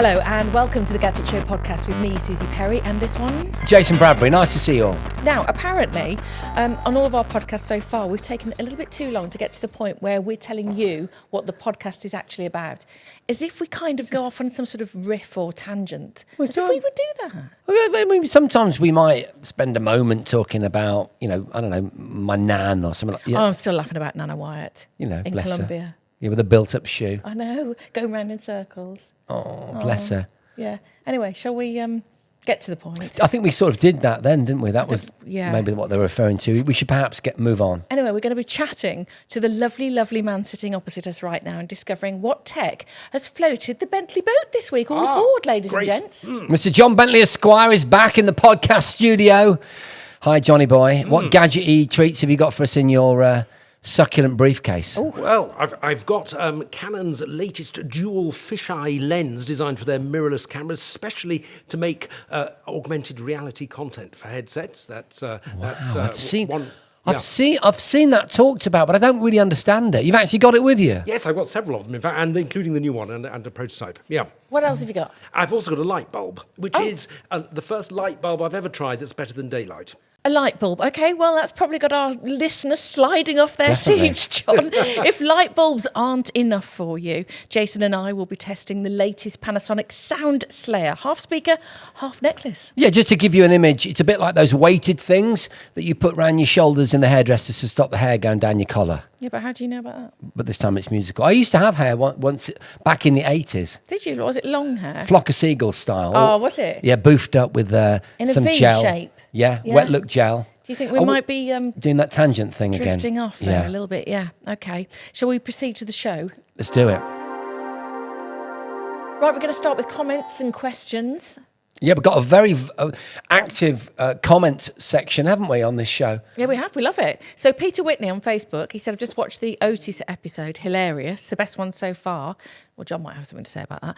Hello and welcome to the Gadget Show podcast with me, Suzi Perry, and this one, Jason Bradbury. Nice to see you all. Now, apparently, on all of our podcasts so far, we've taken a little bit too long to get to the point where we're telling you what the podcast is actually about. As if we kind of go off on some sort of riff or tangent. As if we would do that. I mean, sometimes we might spend a moment talking about, I don't know, my nan or something like that. Oh, I'm still laughing about Nana Wyatt in bless Colombia. her. Yeah, with a built-up shoe. I know, going round in circles. Oh, bless her. Yeah. Anyway, shall we get to the point? I think we sort of did that then, didn't we? That was maybe what they were referring to. We should perhaps move on. Anyway, we're going to be chatting to the lovely, lovely man sitting opposite us right now and discovering what tech has floated the Bentley boat this week. All aboard, ladies and gents. Mr. John Bentley Esquire is back in the podcast studio. Hi, Johnny boy. What gadget-y treats have you got for us in your... succulent briefcase? Oh. Well, I've got Canon's latest dual fisheye lens designed for their mirrorless cameras, especially to make augmented reality content for headsets. I've seen that talked about, but I don't really understand it. You've actually got it with you? Yes, I've got several of them, in fact, and including the new one and a prototype. Yeah. What else have you got? I've also got a light bulb, which is the first light bulb I've ever tried that's better than daylight. A light bulb. Okay, well, that's probably got our listeners sliding off their seats, John. If light bulbs aren't enough for you, Jason and I will be testing the latest Panasonic Sound Slayer. Half speaker, half necklace. Yeah, just to give you an image, it's a bit like those weighted things that you put around your shoulders in the hairdressers to stop the hair going down your collar. Yeah, but how do you know about that? But this time it's musical. I used to have hair once back in the 80s. Did you? Was it long hair? Flock of seagulls style. Oh, was it? Yeah, boofed up with some V gel. shape. Yeah, wet look gel. Do you think we might be doing that tangent thing again? Drifting off there a little bit, yeah. Okay. Shall we proceed to the show? Let's do it. Right, we're going to start with comments and questions. Yeah, we've got a very active comment section, haven't we, on this show? Yeah, we have. We love it. So Peter Whitney on Facebook, he said, I've just watched the Otis episode. Hilarious. The best one so far. Well, John might have something to say about that.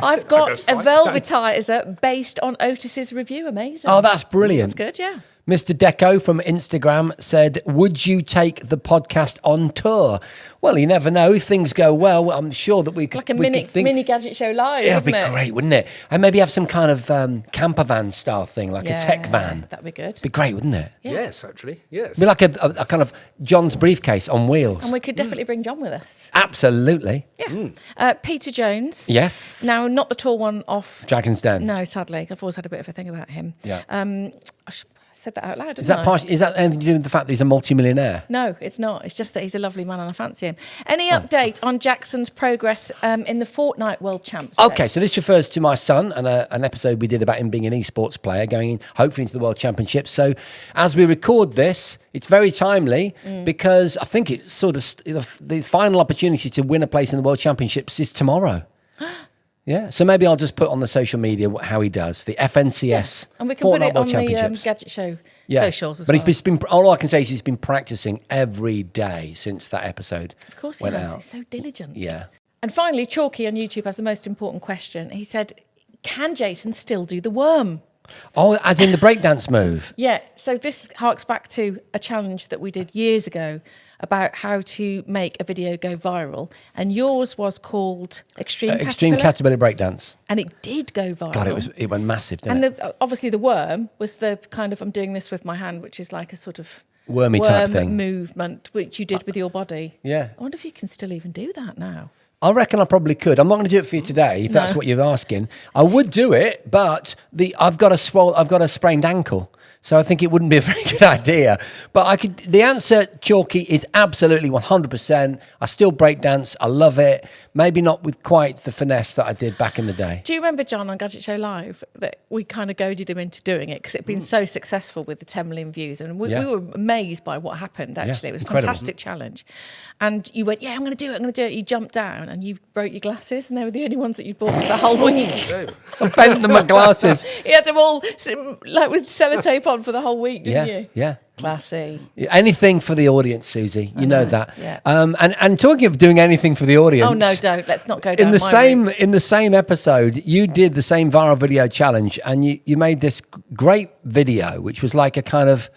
I've got a velvetizer based on Otis's review. Amazing. Oh, that's brilliant. That's good, yeah. Mr. Deco from Instagram said, would you take the podcast on tour? Well, you never know. If things go well, I'm sure that we could... Like a mini Gadget Show live, yeah, it'd be it? Great, wouldn't it? And maybe have some kind of camper van style thing, like a tech van. That'd be good. Be great, wouldn't it? Yeah. Yes, actually, yes. Be like a kind of John's briefcase on wheels. And we could definitely bring John with us. Absolutely. Yeah. Peter Jones. Yes. Now, not the tall one off... Dragon's Den. No, sadly. I've always had a bit of a thing about him. Yeah. I said that out loud, didn't I? Is that anything to do with the fact that he's a multi-millionaire? No, it's not. It's just that he's a lovely man and I fancy him. Any update on Jackson's progress in the Fortnite World Champs? Okay, so this refers to my son and an episode we did about him being an esports player going in, hopefully into the World Championships. So as we record this, it's very timely because I think it's sort of the final opportunity to win a place in the World Championships is tomorrow. Yeah, so maybe I'll just put on the social media how he does, the FNCS. And we can put it on the Gadget Show socials as well. But he's been, all I can say is he's been practicing every day since that episode. Of course he has. He's so diligent. Yeah. And finally, Chalky on YouTube has the most important question. He said, can Jason still do the worm? Oh, as in the breakdance move? Yeah, so this harks back to a challenge that we did years ago about how to make a video go viral. And yours was called Extreme Caterpillar Breakdance. And it did go viral. God, it went massive, didn't it? And obviously the worm was the kind of, I'm doing this with my hand, which is like a sort of wormy type thing. Movement, which you did with your body. Yeah. I wonder if you can still even do that now. I reckon I probably could. I'm not going to do it for you today, if that's what you're asking. I would do it, but I've got a sprained ankle. So I think it wouldn't be a very good idea. But the answer, Chalky, is absolutely 100%. I still break dance. I love it. Maybe not with quite the finesse that I did back in the day. Do you remember, John, on Gadget Show Live, that we kind of goaded him into doing it because it'd been so successful with the 10 million views. And we were amazed by what happened, actually. It was a fantastic challenge. And you went, I'm going to do it. You jumped down and you broke your glasses and they were the only ones that you'd bought for the whole week. I bent them, my glasses. You had them all like with sellotape on for the whole week, didn't you? Yeah. Classy. Anything for the audience, Suzi. You know that. Yeah. And talking of doing anything for the audience. Oh no, don't. Let's not go down in the same episode, you did the same viral video challenge, and you made this great video, which was like a kind of,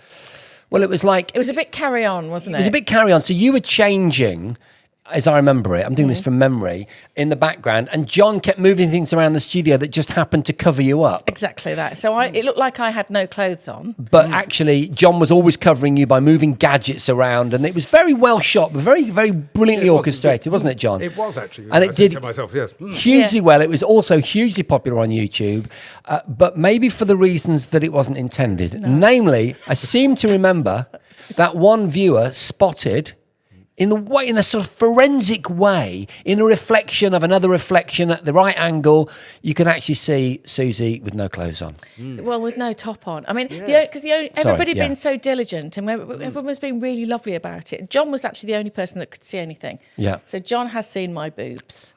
well, it was a bit carry on, wasn't it? It was a bit carry on. So you were changing as I remember it, I'm doing this from memory, in the background, and John kept moving things around the studio that just happened to cover you up. Exactly that. So it looked like I had no clothes on. But actually, John was always covering you by moving gadgets around, and it was very well shot, but very, very brilliantly orchestrated, wasn't it, John? It was actually. And it did so myself, yes. hugely well. It was also hugely popular on YouTube, but maybe for the reasons that it wasn't intended. No. Namely, I seem to remember that one viewer spotted, in a sort of forensic way, in a reflection of another reflection at the right angle, you can actually see Suzi with no clothes on. Well, with no top on. I mean, because everybody had been so diligent, and everyone was being really lovely about it. John was actually the only person that could see anything. Yeah. So John has seen my boobs.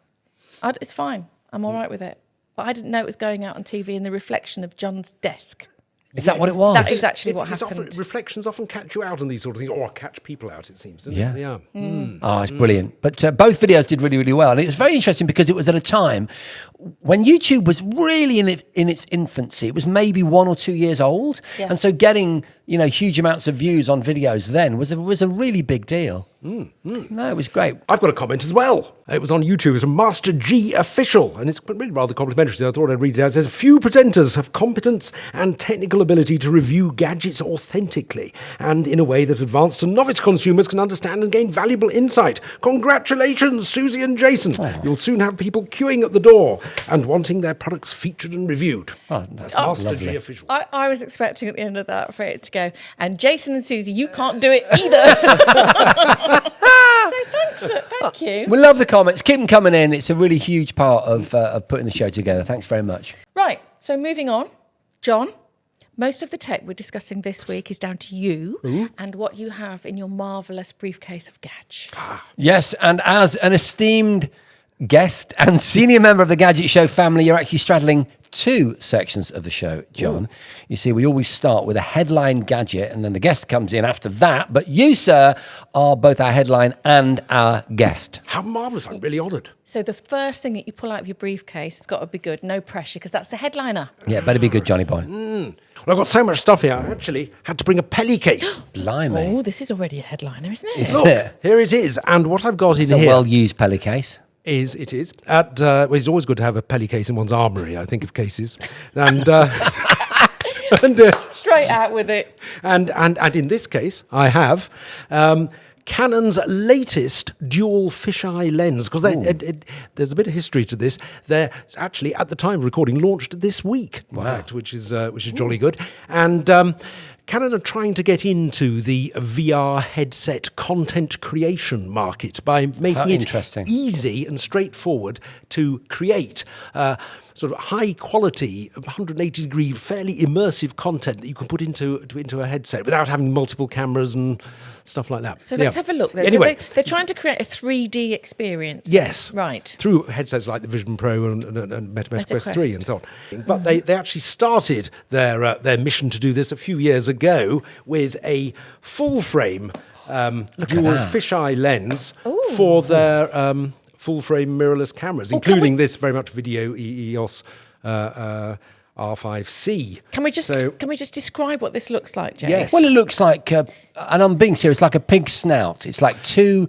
It's fine. I'm all right with it. But I didn't know it was going out on TV in the reflection of John's desk. Is that what it was? That is actually what happened. Reflections often catch you out on these sort of things, or catch people out, it seems. Yeah. Yeah. Oh, it's brilliant. But both videos did really, really well. And it was very interesting because it was at a time when YouTube was really in its infancy. It was maybe 1 or 2 years old. Yeah. And so getting, huge amounts of views on videos then was a really big deal. No, it was great. I've got a comment as well. It was on YouTube. It's from Master G Official, and it's really rather complimentary, so I thought I'd read it out. It says, few presenters have competence and technical ability to review gadgets authentically and in a way that advanced and novice consumers can understand and gain valuable insight. Congratulations, Suzi and Jason. Oh. You'll soon have people queuing at the door and wanting their products featured and reviewed. Oh, that's Master lovely. G Official. I was expecting at the end of that for it to go, and Jason and Suzi, you can't do it either. So thank you. We love the comments. Keep them coming in. It's a really huge part of putting the show together. Thanks very much. Right, so moving on. John, most of the tech we're discussing this week is down to you and what you have in your marvellous briefcase of Gadget. Yes, and as an esteemed guest and senior member of the Gadget Show family, you're actually straddling 2 sections of the show, John. You see, we always start with a headline gadget and then the guest comes in after that. But you, sir, are both our headline and our guest. How marvellous. I'm really honoured. So the first thing that you pull out of your briefcase has got to be good. No pressure, because that's the headliner. Yeah, better be good, Johnny boy. Well, I've got so much stuff here. I actually had to bring a Peli case. Blimey. Oh, this is already a headliner, isn't it? Look, here it is. And what I've got in It's a here... well-used Peli case. Well, it's always good to have a Peli case in one's armoury, I think, of cases. And... Straight out with it. And in this case, I have Canon's latest dual fisheye lens, because there's a bit of history to this. They're actually, at the time of recording, launched this week, in fact, which is jolly good. And Canon are trying to get into the VR headset content creation market by making it easy and straightforward to create sort of high quality, 180-degree, fairly immersive content that you can put into a headset without having multiple cameras and stuff like that. So let's have a look there. Anyway, so they're trying to create a 3D experience. Yes. Right. Through headsets like the Vision Pro and MetaQuest 3 and so on. But they actually started their mission to do this a few years ago with a full-frame dual fisheye lens for their full-frame mirrorless cameras, including this very much video EOS R5C. Can we just describe what this looks like, James? Yes. Well, it looks like, and I'm being serious, like a pig snout. It's like 2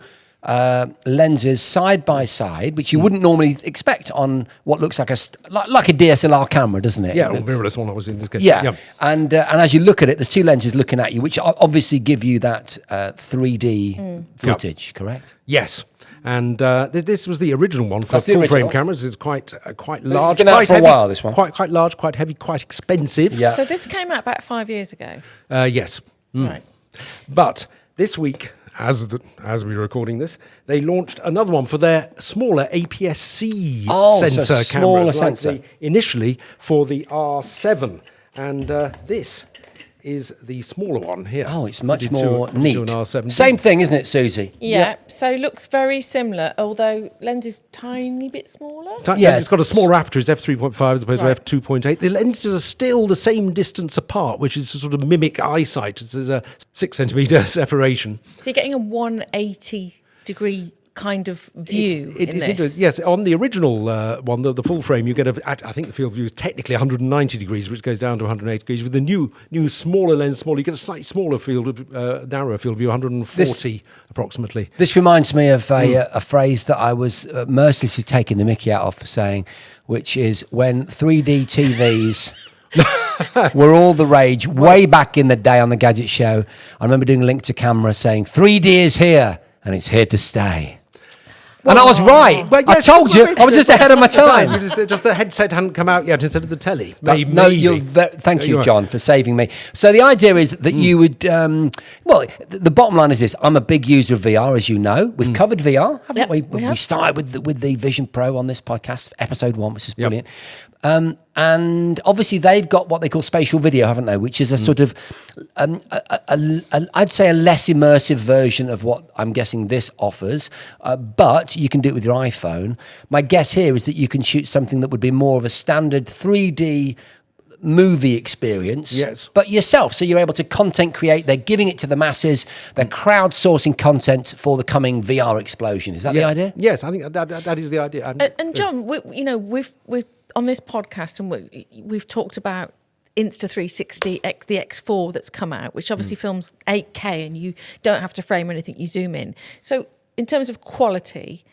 lenses side by side, which you wouldn't normally expect on what looks like a DSLR camera, doesn't it? Yeah, or mirrorless one, obviously, in this case. Yeah. And as you look at it, there's 2 lenses looking at you, which obviously give you that 3D footage, correct? Yes. And this was the original one for full-frame cameras. It's quite large, been out for heavy, a while, this one. Quite large, quite heavy, quite expensive. Yeah. So this came out about 5 years ago. Yes. Right. But this week, as we were recording this, they launched another one for their smaller APS-C sensor cameras, like initially for the R7, and this is the smaller one here. Oh, it's much more neat. R7. Same thing, isn't it, Suzi? Yeah. So looks very similar, although lens is tiny bit smaller. Yeah, it's got a smaller aperture. It's f3.5 as opposed to f2.8. The lenses are still the same distance apart, which is to sort of mimic eyesight. There's a 6 centimetre separation. So you're getting a 180-degree kind of view It in is this. interesting. Yes, on the original one, the full frame, you get I think the field of view is technically 190 degrees, which goes down to 180 degrees. With the new smaller lens, you get a slightly smaller narrower field of view, 140 approximately. This reminds me of a phrase that I was mercilessly taking the mickey out of for saying, which is when 3D TVs were all the rage way back in the day on the Gadget show. I remember doing a link to camera saying 3D is here and it's here to stay. And I was right. Well, yes, I told you, I was just ahead of my time. Just the headset hadn't come out yet instead of the telly. Thank you, John, for saving me. So the idea is that you would, the bottom line is this. I'm a big user of VR, as you know. We've covered VR, haven't we? We started with the Vision Pro on this podcast, episode 1, which is brilliant. And obviously they've got what they call spatial video, haven't they? Which is a sort of, I'd say a less immersive version of what I'm guessing this offers. But you can do it with your iPhone. My guess here is that you can shoot something that would be more of a standard 3D movie experience, yes, but yourself. So you're able to content create. They're giving it to the masses. They're crowdsourcing content for the coming VR explosion. Is that the idea? Yes, I think that is the idea. And John, we've on this podcast, and we've talked about Insta360, the X4 that's come out, which obviously films 8K, and you don't have to frame anything. You zoom in. So in terms of quality,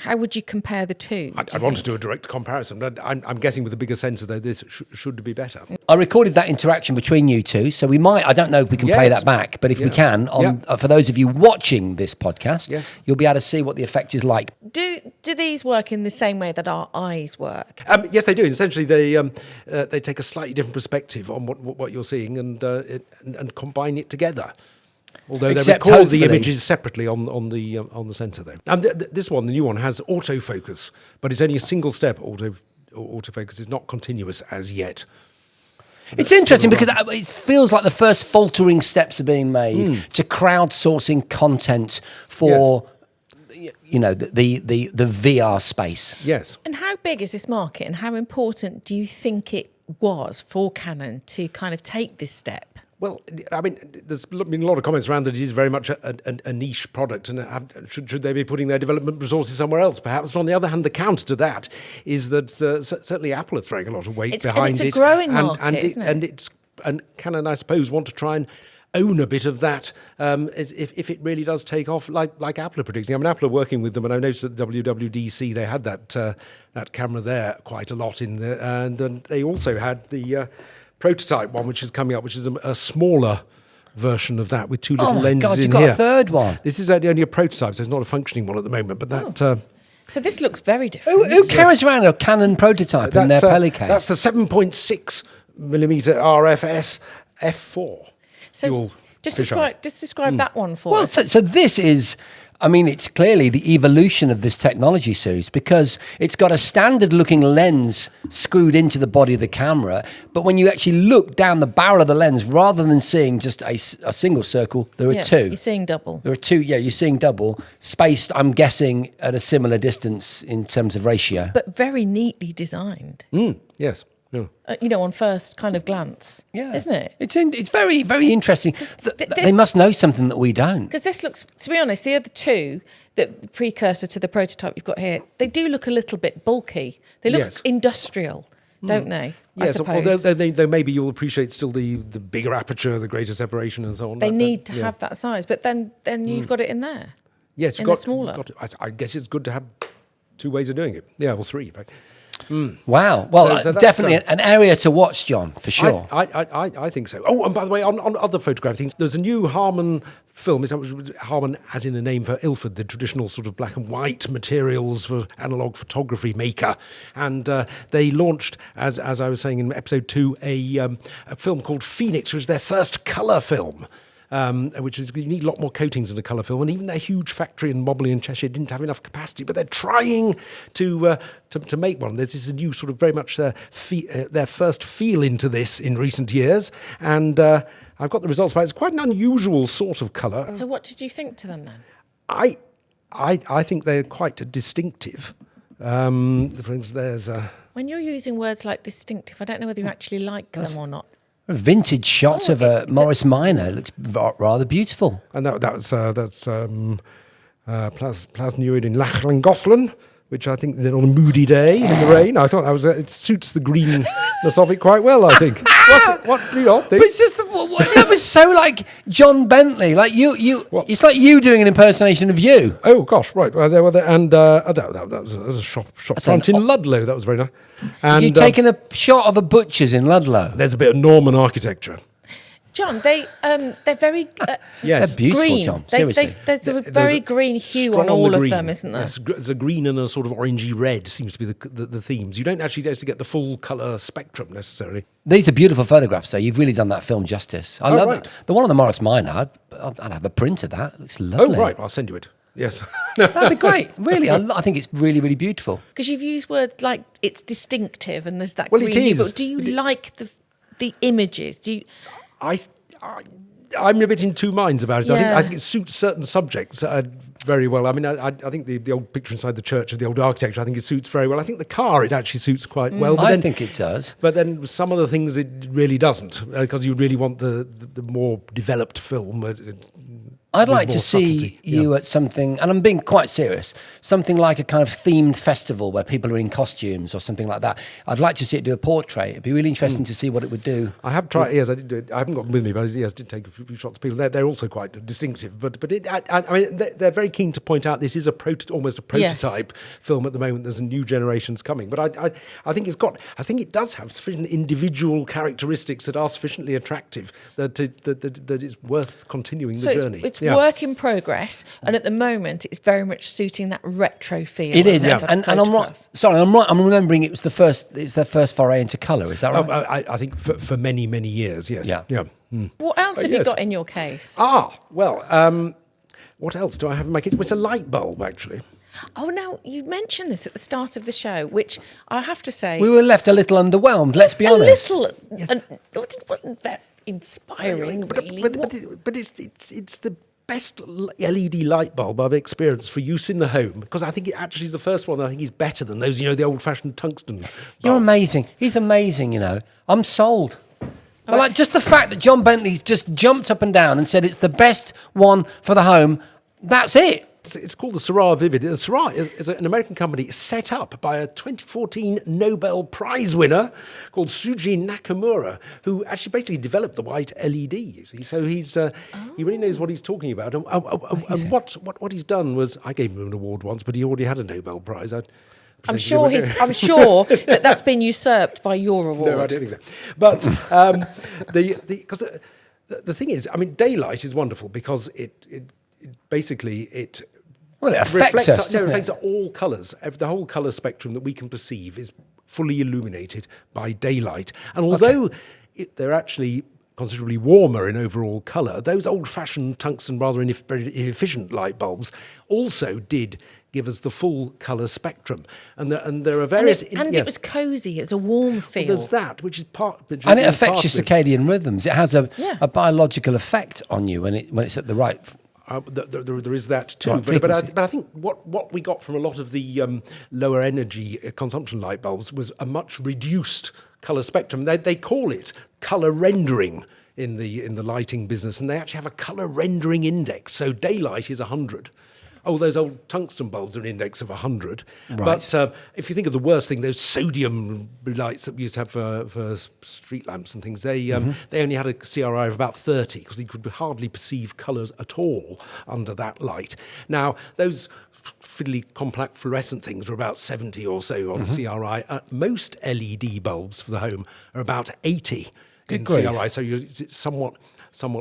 how would you compare the two? I'd want to do a direct comparison, but I'm guessing with a bigger sensor, though, this should be better. I recorded that interaction between you two, so we might, I don't know if we can play that back, but if we can, for those of you watching this podcast, you'll be able to see what the effect is like. Do these work in the same way that our eyes work? Yes, they do. Essentially, they take a slightly different perspective on what you're seeing and combine it together. Although they record the images separately on the sensor, though. And this one, the new one, has autofocus, but it's only a single step. Autofocus is not continuous as yet. It's interesting because it feels like the first faltering steps are being made to crowdsourcing content for the VR space. Yes. And how big is this market, and how important do you think it was for Canon to kind of take this step? Well, I mean, there's been a lot of comments around that it is very much a niche product, and should they be putting their development resources somewhere else, perhaps? But on the other hand, the counter to that is that certainly Apple are throwing a lot of weight behind it. It's a growing market, isn't it? And Canon, I suppose, want to try and own a bit of that if it really does take off, like Apple are predicting. I mean, Apple are working with them, and I noticed at WWDC they had that camera there quite a lot in there, and they also had the prototype one, which is coming up, which is a smaller version of that with two little lenses God, in you've got here. a third one. This is only a prototype, so it's not a functioning one at the moment. But that. So this looks very different. Who carries around a Canon prototype in their Peli Case? That's the 7.6 millimeter RFS f4. So just describe that one for us. So this is, I mean, it's clearly the evolution of this technology, Suze, because it's got a standard-looking lens screwed into the body of the camera, but when you actually look down the barrel of the lens, rather than seeing just a single circle, there are two. You're seeing double. There are two, you're seeing double, spaced, I'm guessing, at a similar distance in terms of ratio. But very neatly designed. Yes. Yeah. On first kind of glance, isn't it? It's very, very interesting. They must know something that we don't. Because this looks, to be honest, the other two, the precursor to the prototype you've got here, they do look a little bit bulky. They look industrial, don't they? Yes, I suppose. although maybe you'll appreciate still the bigger aperture, the greater separation, and so on. They need to have that size, but then you've got it in there. Yes, you've got smaller. I guess it's good to have two ways of doing it. Yeah, well, three. Right? Wow. Well, so definitely an area to watch, John, for sure. I think so. Oh, and by the way, on other photograph things, there's a new Harman film. Harman has in the name for Ilford, the traditional sort of black and white materials for analogue photography maker. And they launched, as I was saying in episode 2, a film called Phoenix, which was their first colour film. Which is, you need a lot more coatings in a colour film, and even their huge factory in Mobley and Cheshire didn't have enough capacity, but they're trying to make one. This is a new sort of very much their first feel into this in recent years, and I've got the results back. It's quite an unusual sort of colour. So what did you think to them then? I think they're quite distinctive. For instance, there's when you're using words like distinctive, I don't know whether you actually like them or not. A vintage shot of a Morris Minor. It looks rather beautiful. And that's Plasnuid in Llangollen, which I think on a moody day in the rain, I thought it suits the greenness of it quite well, I think. What do you not think? But it's just that was so like John Bentley, like you. It's like you doing an impersonation of you. Oh gosh, right. Well, that was a shop front in Ludlow. That was very nice. And You've taken a shot of a butcher's in Ludlow. there's a bit of Norman architecture. John, they're very Yes, They're beautiful, green. John. Seriously. There's a very green hue on all of them, isn't there? Yes, there's a green and a sort of orangey red seems to be the themes. You don't actually get the full colour spectrum necessarily. These are beautiful photographs, though. You've really done that film justice. I love right. it. The one on the Morris Minor, I'd have a print of that. It looks lovely. Oh, right. I'll send you it. Yes. That'd be great. Really, I think it's really, really beautiful. Because you've used words like it's distinctive and there's that Well, green it hue, is. but do you like the images? Do you? I'm a bit in two minds about it. Yeah. I think it suits certain subjects very well. I mean, I think the old picture inside the church of the old architecture, I think it suits very well. I think the car, it actually suits quite well. But I think it does. But then some of the things it really doesn't, because you really want the more developed film. I'd like more to see subtlety. you at something, and I'm being quite serious, something like a kind of themed festival where people are in costumes or something like that. I'd like to see it do a portrait. It'd be really interesting to see what it would do. I have tried. Yes, I did do it. I haven't got them with me, but I did take a few shots of people. They're also quite distinctive. But I mean, they're very keen to point out this is almost a prototype film at the moment. There's a new generations coming. But I think it does have sufficient individual characteristics that are sufficiently attractive that it's worth continuing the journey. It's work in progress, and at the moment, it's very much suiting that retro feel. It is, of a and I'm right. photograph. Sorry, I'm right. I'm remembering it's their first foray into colour. Is that right? I think for many years, yes. Yeah. What else have you yes. got in your case? Well, what else do I have in my case? Well, it's a light bulb, actually. Oh, now you mentioned this at the start of the show, which I have to say, We were left a little underwhelmed. Let's be honest. it wasn't that inspiring, really. But it's the best LED light bulb I've experienced for use in the home, because I think it actually is the first one that I think is better than those, the old-fashioned tungsten bulbs. You're amazing. He's amazing. I'm sold. I like just the fact that John Bentley just jumped up and down and said it's the best one for the home. That's it. It's called the Syrah Vivid. The Syrah is an American company set up by a 2014 Nobel Prize winner called Suzi Nakamura, who actually basically developed the white LED. You see, so he really knows what he's talking about. And what he's done was, I gave him an award once, but he already had a Nobel Prize. I'm sure that's been usurped by your award. No, I don't think so. But because the thing is, I mean, daylight is wonderful because it basically Well, it affects us. It affects all colours. The whole colour spectrum that we can perceive is fully illuminated by daylight. And although they're actually considerably warmer in overall colour, those old-fashioned tungsten, rather very inefficient light bulbs also did give us the full colour spectrum. And there are various... It was cosy. It's a warm feel. Well, there's that, which is part... And it affects your circadian rhythms. It has a biological effect on you when it's at the right... there is that too, Right, but I think what we got from a lot of the lower energy consumption light bulbs was a much reduced colour spectrum. They call it colour rendering in the lighting business, and they actually have a colour rendering index. So daylight is 100. Oh, those old tungsten bulbs are an index of 100. Right. But if you think of the worst thing, those sodium lights that we used to have for street lamps and things, they only had a CRI of about 30 because you could hardly perceive colours at all under that light. Now, those fiddly compact fluorescent things are about 70 or so on CRI. Most LED bulbs for the home are about 80 in CRI, so it's somewhat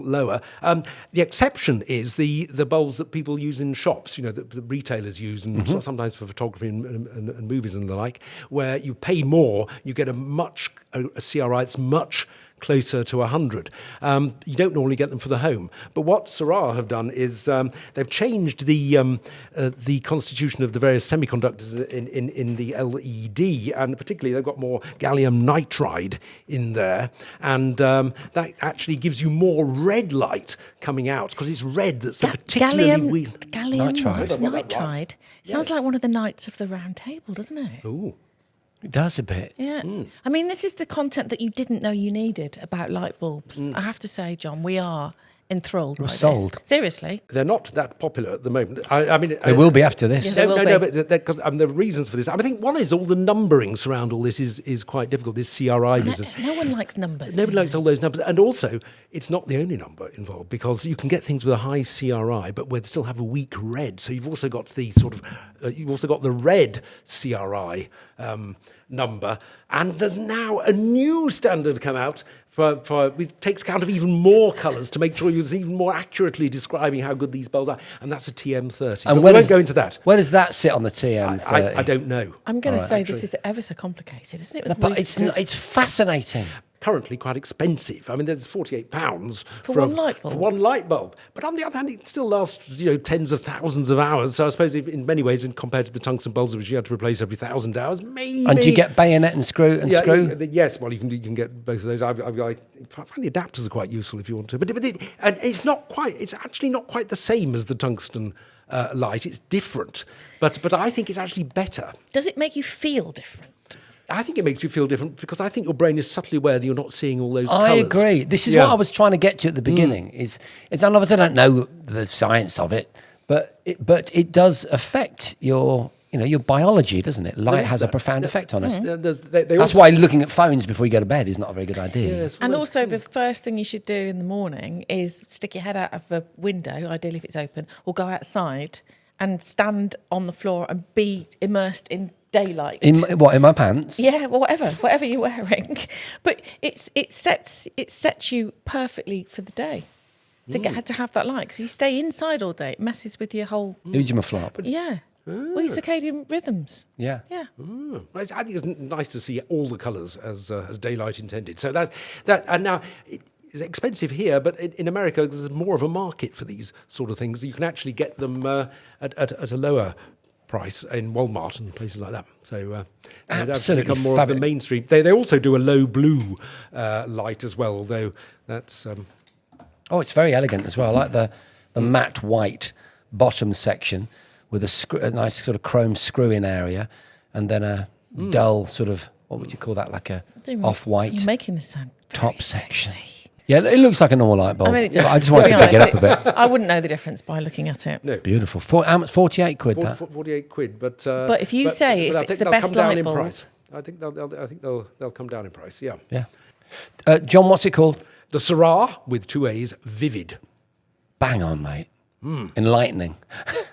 lower. The exception is the bulbs that people use in shops, that the retailers use, and sometimes for photography and movies and the like, where you pay more, you get a CRI that's much closer to 100. You don't normally get them for the home. But what Syrah have done is they've changed the constitution of the various semiconductors in the LED, and particularly they've got more gallium nitride in there, and that actually gives you more red light coming out, because it's red that's the particularly... Gallium nitride. nitride. Sounds like one of the Knights of the Round Table, doesn't it? Ooh. It does a bit. Yeah. I mean, this is the content that you didn't know you needed about light bulbs. I have to say, John, we are enthralled by sold. this. Seriously. They're not that popular at the moment. I mean, They will be after this. Yeah, they will no, be. but the reasons for this. I think one is all the numbering surround all this is quite difficult. This CRI business. No one likes numbers. Nobody do likes all those numbers, and also it's not the only number involved because you can get things with a high CRI, but where they still have a weak red. So you've also got the sort of you've also got the red CRI number, and there's now a new standard come out. It takes account of even more colours to make sure you're even more accurately describing how good these bulbs are, and that's a TM30. And we won't go into that. Where does that sit on the TM30? I don't know. I'm going to say this is ever so complicated, isn't it? But it's fascinating. Currently quite expensive. I mean, there's £48 For one light bulb? For one light bulb. But on the other hand, it still lasts, tens of thousands of hours. So I suppose in many ways, compared to the tungsten bulbs, which you had to replace every 1,000 hours, maybe. And do you get bayonet and screw? Yes, well, you can get both of those. I find the adapters are quite useful if you want to. But it's actually not quite the same as the tungsten light. It's different. But I think it's actually better. Does it make you feel different? I think it makes you feel different because I think your brain is subtly aware that you're not seeing all those I colours. agree. This is what I was trying to get to at the beginning. Is obviously I don't know the science of it, but it does affect your biology, doesn't it? Light has a profound effect on us. That's why looking at phones before you go to bed is not a very good idea. Yes, And also, the first thing you should do in the morning is stick your head out of a window, ideally if it's open, or go outside and stand on the floor and be immersed in daylight. In my pants? Yeah, well, whatever you're wearing. But it sets you perfectly for the day to have that light. So you stay inside all day. It messes with your whole... Flop. Yeah. Well, your circadian rhythms. Yeah. Yeah. Well, I think it's nice to see all the colours as daylight intended. So that and now it's expensive here, but in America there's more of a market for these sort of things. You can actually get them at a lower price in Walmart and places like that. So absolutely become more of the mainstream. They also do a low blue light as well, although that's. It's very elegant as well. I like the matte white bottom section with a nice sort of chrome screw-in area, and then a dull sort of, what would you call that, like a off-white You're making this sound top very section. sexy. Yeah, it looks like a normal light bulb. I mean, it does. I just wanted to pick it up a bit. I wouldn't know the difference by looking at it. No. Beautiful. How much? 48 quid. That 48 quid, but if you say I if think it's the they'll best come down light in bulb, price. I think they'll come down in price. Yeah. Yeah. John, what's it called? The Syrah with 2 A's, Vivid. Bang on, mate. Enlightening.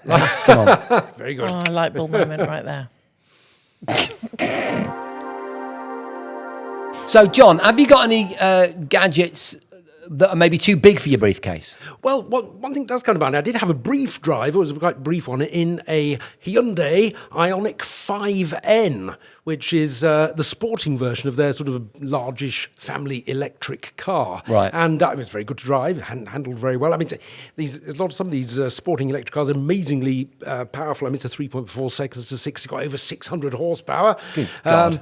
Come on. Very good. Oh, light bulb moment right there. So, John, have you got any gadgets that are maybe too big for your briefcase? Well, one thing does come about. I did have a brief drive, it was a quite brief one, in a Hyundai Ioniq 5N, which is the sporting version of their sort of largish family electric car. Right. And it was very good to drive, handled very well. I mean, some of these sporting electric cars are amazingly powerful. I mean, it's a 3.4 seconds to 60, got over 600 horsepower. Good God.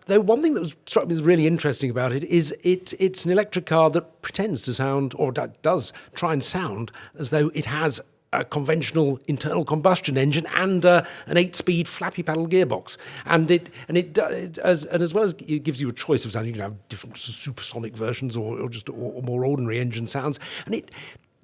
Though one thing that struck me as really interesting about it is it's an electric car that pretends to sound, or does try and sound, as though it has a conventional internal combustion engine and an 8-speed flappy paddle gearbox, and as well as it gives you a choice of sound, you can have different supersonic versions or more ordinary engine sounds, and it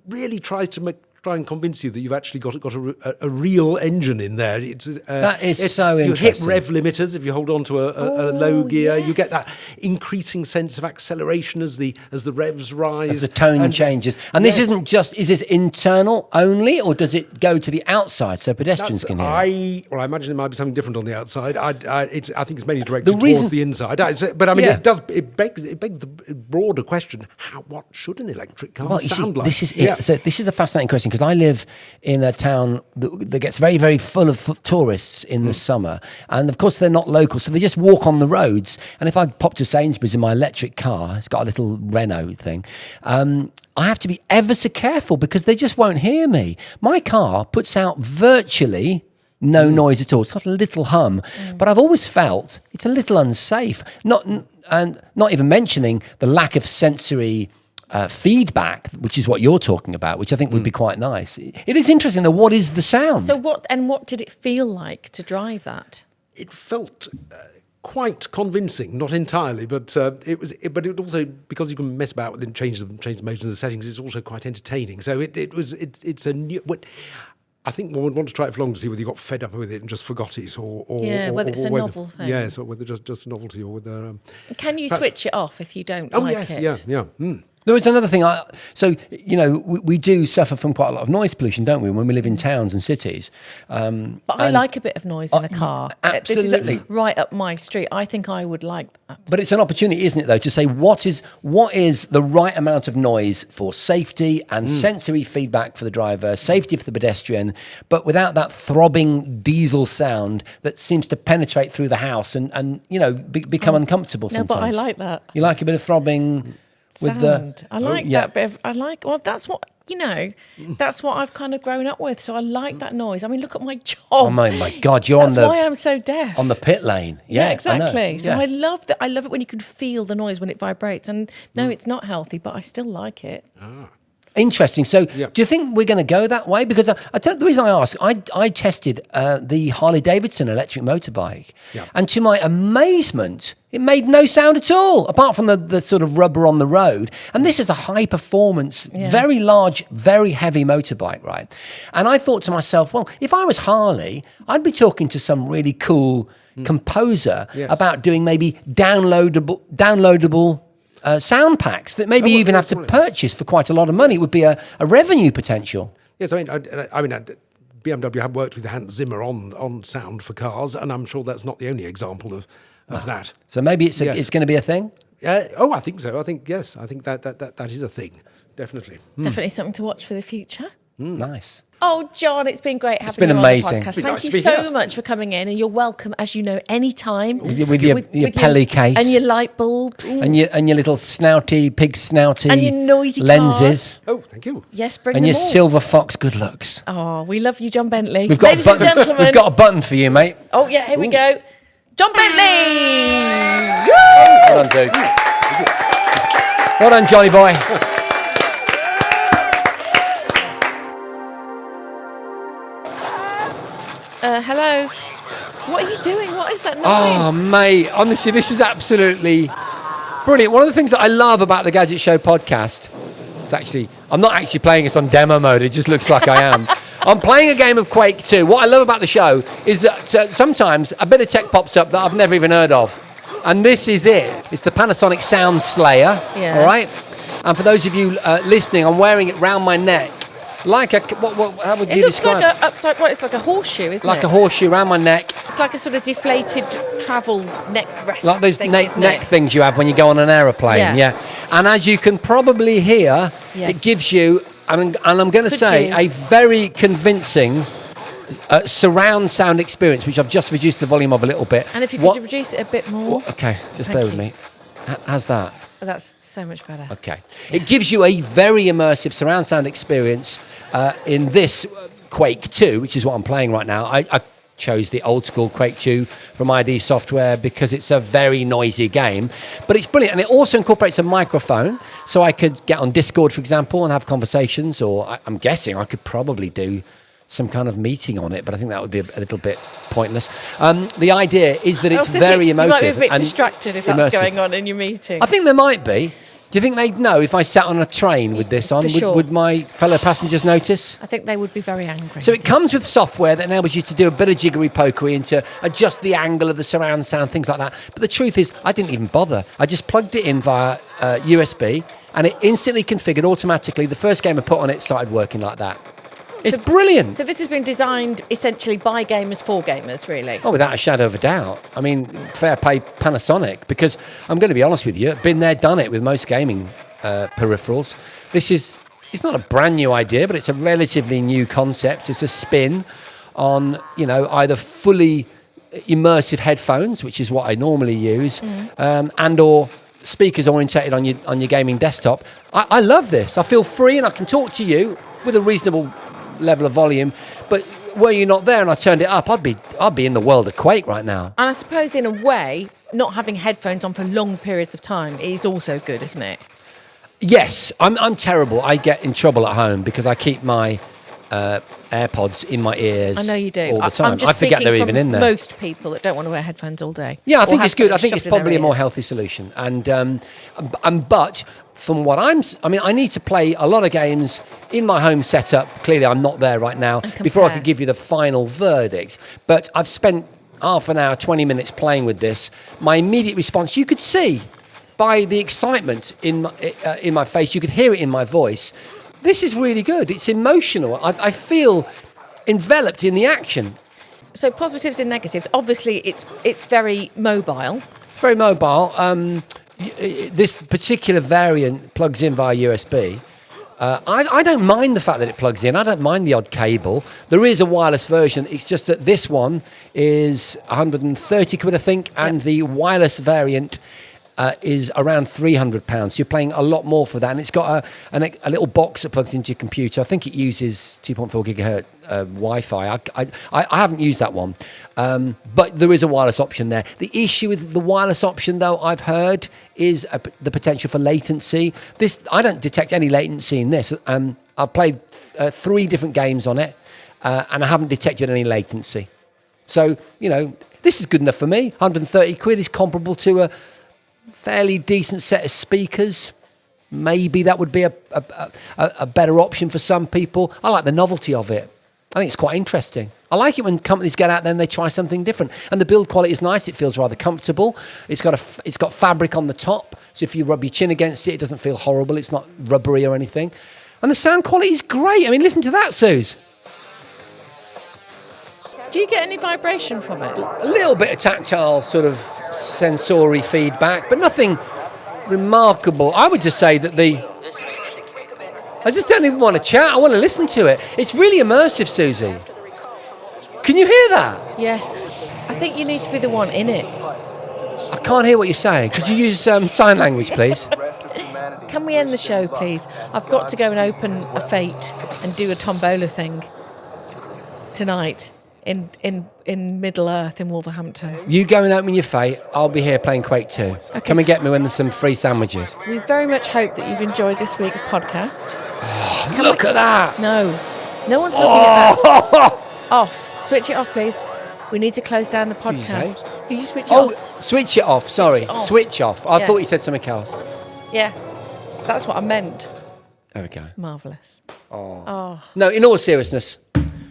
really tries to try and convince you that you've actually got a real engine in there. That is so you interesting. hit rev limiters if you hold on to a low gear. Yes. You get that increasing sense of acceleration as the revs rise, As the tone changes. And this isn't just, is this internal only, or does it go to the outside so pedestrians can hear it? I imagine it might be something different on the outside. I think it's mainly directed towards the inside. But I mean, it begs the broader question: what should an electric car sound like? This is it. So this is a fascinating question, because I live in a town that gets very, very full of tourists in the summer, and of course they're not local, so they just walk on the roads. And if I pop to Sainsbury's in my electric car, it's got a little Renault thing, I have to be ever so careful because they just won't hear me. My car puts out virtually no noise at all. It's got a little hum, but I've always felt it's a little unsafe. Not even mentioning the lack of sensory feedback, which is what you're talking about, which I think would be quite nice. It is interesting though. What is the sound? So what did it feel like to drive that? It felt quite convincing, not entirely, but it also, because you can mess about with it and change the modes and the settings, it's also quite entertaining. So it's a new. I think one would want to try it for long to see whether you got fed up with it and just forgot it, or whether it's a novel thing. Yes, or whether just a novelty, or whether. Can you switch it off if you don't like it? Yeah. Mm. There is another thing. We do suffer from quite a lot of noise pollution, don't we, when we live in towns and cities? But I like a bit of noise in a car. Absolutely. This is right up my street. I think I would like that. But it's an opportunity, isn't it, though, to say what is the right amount of noise for safety and sensory feedback for the driver, safety for the pedestrian, but without that throbbing diesel sound that seems to penetrate through the house and become uncomfortable sometimes. No, but I like that. You like a bit of throbbing with sound. I like that bit of, that's what, that's what I've kind of grown up with. So I like that noise. I mean, look at my job. Oh my God, That's why I'm so deaf. on the pit lane. Yeah, exactly. So Yeah. I love that. I love it when you can feel the noise when it vibrates. And no, it's not healthy, but I still like it. Interesting. So, do you think we're going to go that way? Because the reason I ask, I tested the Harley Davidson electric motorbike, and to my amazement, it made no sound at all, apart from the sort of rubber on the road. And this is a high performance, very large, very heavy motorbike, right? And I thought to myself, well, if I was Harley, I'd be talking to some really cool composer about doing maybe downloadable sound packs that maybe you even have to purchase for quite a lot of money. It would be a revenue potential. Yes, I mean, BMW have worked with Hans Zimmer on sound for cars, and I'm sure that's not the only example of that. So maybe it's going to be a thing? I think so. I think that is a thing, definitely. Definitely something to watch for the future. Nice. Oh, John, it's been great having been you amazing. on the podcast. It's been Thank nice you to be so here. much for coming in, and you're welcome, as you know, anytime. With your Peli case. And your light bulbs. And your little pig snouty And your noisy lenses. cars. Oh, thank you. Yes, bring And them your all. silver fox good looks. Oh, we love you, John Bentley. Ladies Ladies and gentlemen. We've got a button for you, mate. Oh, yeah, here we go. John Bentley! Well done, dude. Well done, Johnny boy. Hello. What are you doing? What is that noise? Oh, mate. Honestly, this is absolutely brilliant. One of the things that I love about the Gadget Show podcast is I'm not actually playing this on demo mode. It just looks like I am. I'm playing a game of Quake 2. What I love about the show is that sometimes a bit of tech pops up that I've never even heard of. And this is it. It's the Panasonic Sound Slayer. Yeah. All right? And for those of you listening, I'm wearing it round my neck. Like a, how would you describe it? It's like a horseshoe, isn't it? Like a horseshoe around my neck. It's like a sort of deflated travel neck rest. Like those thing, neck things you have when you go on an aeroplane. Yeah. And as you can probably hear, it gives you, and I'm going to say, a very convincing surround sound experience, which I've just reduced the volume of a little bit. And if you could reduce it a bit more. Okay, just bear with me. How's that? That's so much better. Okay. It gives you a very immersive surround sound experience in this Quake 2, which is what I'm playing right now. I chose the old school Quake 2 from ID Software because it's a very noisy game, but it's brilliant. And it also incorporates a microphone, so I could get on Discord, for example, and have conversations, or I'm guessing I could probably do some kind of meeting on it, but I think that would be a little bit pointless. The idea is that it's very emotive. You might be a bit distracted if that's going on in your meeting. I think there might be. Do you think they'd know if I sat on a train with this on? Would my fellow passengers notice? I think they would be very angry. So it comes with software that enables you to do a bit of jiggery pokery and to adjust the angle of the surround sound, things like that. But the truth is, I didn't even bother. I just plugged it in via USB, and it instantly configured automatically. The first game I put on it started working like that. It's brilliant. So this has been designed essentially by gamers for gamers, really? Oh, without a shadow of a doubt. I mean, fair play Panasonic, because I'm going to be honest with you, been there, done it with most gaming peripherals. It's not a brand new idea, but it's a relatively new concept. It's a spin on, either fully immersive headphones, which is what I normally use, and or speakers orientated on your gaming desktop. I love this. I feel free and I can talk to you with a reasonable level of volume, but were you not there and I turned it up, I'd be in the world of Quake right now. And I suppose in a way, not having headphones on for long periods of time is also good, isn't it? Yes, I'm terrible. I get in trouble at home because I keep my AirPods in my ears. I know you do. all the time. I'm just I forget they're even in there. Most people that don't want to wear headphones all day. Yeah, I think have it's good. I something think it's shoved in their probably a more ears. healthy solution. But from what I mean, I need to play a lot of games in my home setup. Clearly, I'm not there right now before I could give you the final verdict. But I've spent half an hour, 20 minutes playing with this. My immediate response, you could see by the excitement in my face, you could hear it in my voice. This is really good. It's emotional. I feel enveloped in the action. So positives and negatives. Obviously, it's very mobile. Very mobile. This particular variant plugs in via USB. I don't mind the fact that it plugs in. I don't mind the odd cable. There is a wireless version. It's just that this one is 130 quid, I think, and the wireless variant is around £300. You're paying a lot more for that, and it's got a little box that plugs into your computer. I think it uses 2.4 gigahertz Wi-Fi. I haven't used that one, but there is a wireless option there. The issue with the wireless option, though, I've heard, is the potential for latency. I don't detect any latency in this. I've played 3 different games on it, and I haven't detected any latency. So, this is good enough for me. 130 quid is comparable to a fairly decent set of speakers. Maybe that would be a better option for some people. I like the novelty of it. I think it's quite interesting. I like it when companies get out there and they try something different. And the build quality is nice. It feels rather comfortable. It's got fabric on the top, so if you rub your chin against it, it doesn't feel horrible. It's not rubbery or anything. And the sound quality is great. I mean, listen to that, Suze. Do you get any vibration from it? A little bit of tactile sort of sensory feedback, but nothing remarkable. I would just say that I just don't even want to chat. I want to listen to it. It's really immersive, Suzi. Can you hear that? Yes. I think you need to be the one in it. I can't hear what you're saying. Could you use sign language, please? Can we end the show, please? I've got to go and open a Fate and do a tombola thing tonight in Middle Earth in Wolverhampton. You go and open your Fate. I'll be here playing Quake 2. Okay. Come and get me when there's some free sandwiches. We very much hope that you've enjoyed this week's podcast. Look at that. No one's looking at that. Off. Switch it off, please. We need to close down the podcast. Can you switch it off? Switch it off. Sorry. Switch off. I thought you said something else. Yeah. That's what I meant. There we go. Marvellous. Oh. No, in all seriousness,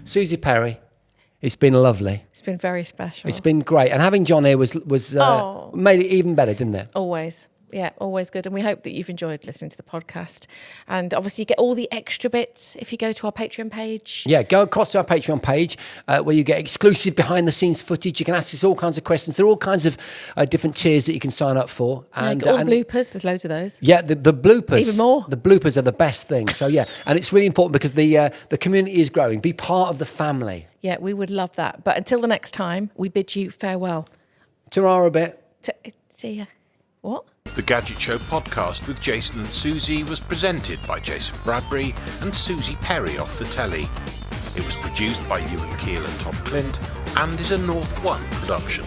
Suzi Perry, it's been lovely. It's been very special. It's been great. And having John here was made it even better, didn't it? Always. Yeah, always good. And we hope that you've enjoyed listening to the podcast. And obviously you get all the extra bits if you go to our Patreon page. Yeah, go across to our Patreon page where you get exclusive behind-the-scenes footage. You can ask us all kinds of questions. There are all kinds of different tiers that you can sign up for. And all the bloopers, there's loads of those. Yeah, the bloopers. Even more. The bloopers are the best thing. So, yeah, and it's really important because the community is growing. Be part of the family. Yeah, we would love that. But until the next time, we bid you farewell. Ta-ra a bit. See ya. What? The Gadget Show podcast with Jason and Suzi was presented by Jason Bradbury and Suzi Perry off the telly. It was produced by Ewan Keel and Tom Clint and is a North One production.